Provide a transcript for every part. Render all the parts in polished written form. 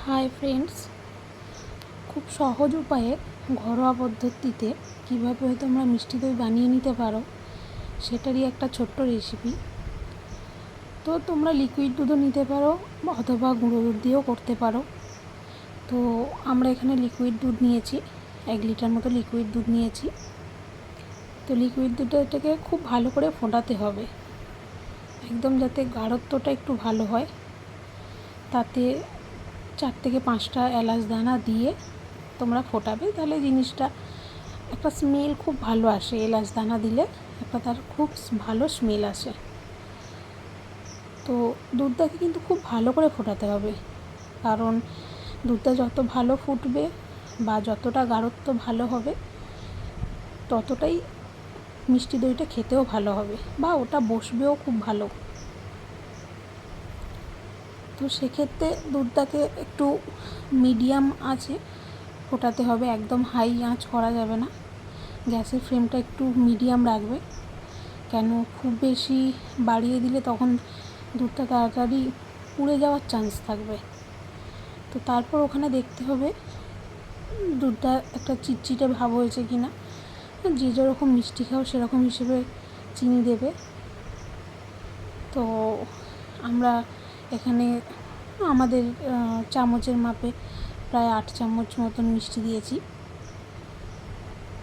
Hi friends, খুব সহজ উপায়ে ঘরোয়া পদ্ধতিতে কীভাবে তোমরা মিষ্টি দই বানিয়ে নিতে পারো সেটারই একটা ছোট্ট রেসিপি। তো তোমরা লিকুইড দুধও নিতে পারো অথবা গুঁড়ো দুধ দিয়েও করতে পারো। তো আমরা এখানে লিকুইড দুধ নিয়েছি, 1 লিটার মতো লিকুইড দুধ নিয়েছি। তো লিকুইড দুধটাকে খুব ভালো করে ফোটাতে হবে, একদম যাতে গাঢ়ত্বটা একটু ভালো হয়। তাতে 4 থেকে 5টা এলাচ দানা দিয়ে তোমরা ফোটাবে, তাহলে জিনিসটা একটা স্মেল খুব ভালো আসে। এলাচ দানা দিলে একটা তার খুব ভালো স্মেল আসে। তো দুধটাকে কিন্তু খুব ভালো করে ফোটাতে হবে, কারণ দুধটা যত ভালো ফুটবে বা যতটা গাঢ়ত্ব ভালো হবে ততটাই মিষ্টি দইটা খেতেও ভালো হবে বা ওটা বসবেও খুব ভালো। তো সেক্ষেত্রে দুধটাকে একটু মিডিয়াম আঁচে ফোটাতে হবে, একদম হাই আঁচ করা যাবে না। গ্যাসের ফ্লেমটা একটু মিডিয়াম রাখবে, কেন খুব বেশি বাড়িয়ে দিলে তখন দুধটা তাড়াতাড়ি পুড়ে যাওয়ার চান্স থাকবে। তো তারপর ওখানে দেখতে হবে দুধটা একটা চিটচিটে ভাব হয়েছে কি না। যে যেরকম মিষ্টি খাও সেরকম হিসেবে চিনি দেবে। তো আমরা এখানে আমাদের চামচের মাপে প্রায় 8 চামচ মতন মিষ্টি দিয়েছি।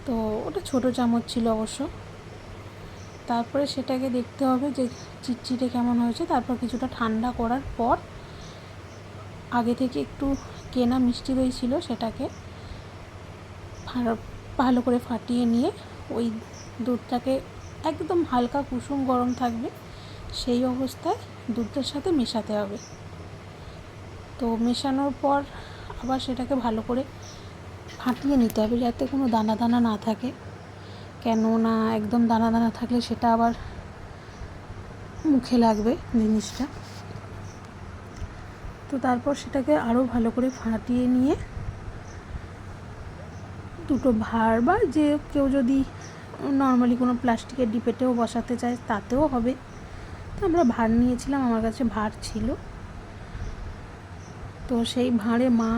তো ওটা ছোটো চামচ ছিল অবশ্য। তারপরে সেটাকে দেখতে হবে যে চিটচিটে কেমন হয়েছে। তারপর কিছুটা ঠান্ডা করার পর আগে থেকে একটু কেনা মিষ্টি দই ছিল সেটাকে ভালো করে ফাটিয়ে নিয়ে ওই দুধটাকে একদম হালকা কুসুম গরম থাকবে সেই অবস্থায় দুধটার সাথে মেশাতে হবে। তো মেশানোর পর আবার সেটাকে ভালো করে ফাটিয়ে নিতে হবে যাতে কোনো দানা দানা না থাকে, কেননা একদম দানা দানা থাকলে সেটা আবার মুখে লাগবে জিনিসটা। তো তারপর সেটাকে আরও ভালো করে ফাটিয়ে নিয়ে দুটো ভাঁড় বা যে কেউ যদি নর্মালি কোনো প্লাস্টিকের ডিপেটেও বসাতে চায় তাতেও হবে। তো আমরা ভাঁড় নিয়েছিলাম, আমার কাছে ভাঁড় ছিল। তো সেই ভাঁড়ে মা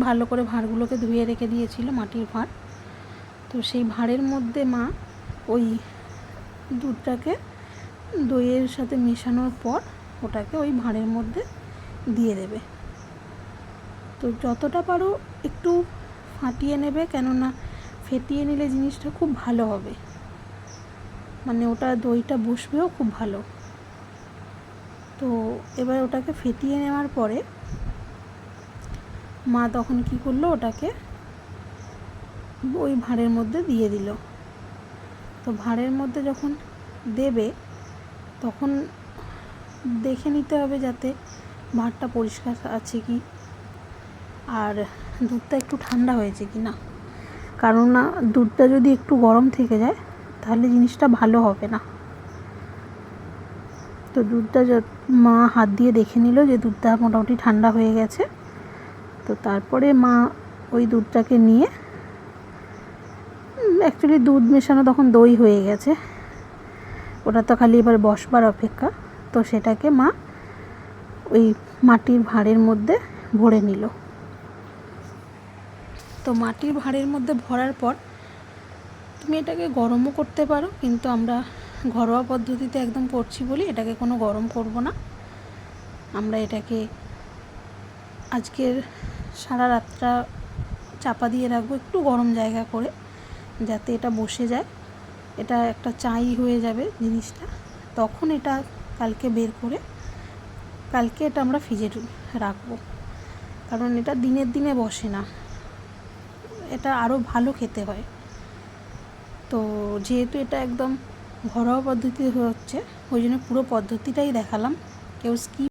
ভালো করে ভাঁড়গুলোকে ধুয়ে রেখে দিয়েছিল, মাটির ভাঁড়। তো সেই ভাঁড়ের মধ্যে মা ওই দুধটাকে দইয়ের সাথে মেশানোর পর ওটাকে ওই ভাঁড়ের মধ্যে দিয়ে দেবে। তো যতটা পারো একটু ফাটিয়ে নেবে, কেননা ফেটিয়ে নিলে জিনিসটা খুব ভালো হবে, মানে ওটা দইটা বসবেও খুব ভালো। তো এবার ওটাকে ফেটিয়ে নেওয়ার পরে মা তখন কি করলো, ওটাকে ওই ভাঁড়ের মধ্যে দিয়ে দিল। তো ভাঁড়ের মধ্যে যখন দেবে তখন দেখে নিতে হবে যাতে ভাঁড়টা পরিষ্কার আছে কি আর দুধটা একটু ঠান্ডা হয়েছে কি না, কারণ না দুধটা যদি একটু গরম থেকে যায় তাহলে জিনিসটা ভালো হবে না। তো দুধটা মা হাত দিয়ে দেখে নিল যে দুধটা মোটামুটি ঠান্ডা হয়ে গেছে। তো তারপরে মা ওই দুধটাকে নিয়ে, অ্যাকচুয়ালি দুধ মেশানো তখন দই হয়ে গেছে, ওটা তো খালি এবার বসবার অপেক্ষা। তো সেটাকে মা ওই মাটির ভাঁড়ের মধ্যে ভরে নিল। তো মাটির ভাঁড়ের মধ্যে ভরার পর তুমি এটাকে গরমও করতে পারো, কিন্তু আমরা ঘরোয়া পদ্ধতিতে একদম করছি বলি এটাকে কোনো গরম করব না। আমরা এটাকে আজকের সারা রাতটা চাপা দিয়ে রাখবো একটু গরম জায়গা করে, যাতে এটা বসে যায়। এটা একটা চাই হয়ে যাবে জিনিসটা, তখন এটা কালকে বের করে কালকে এটা আমরা ফ্রিজে রাখবো, কারণ এটা দিনের দিনে বসে না, এটা আরও ভালো খেতে হয়। তো যেহেতু এটা একদম ঘরোয়া পদ্ধতি হচ্ছে ওই জন্য পুরো পদ্ধতিটাই দেখালাম, কেউ স্কিপ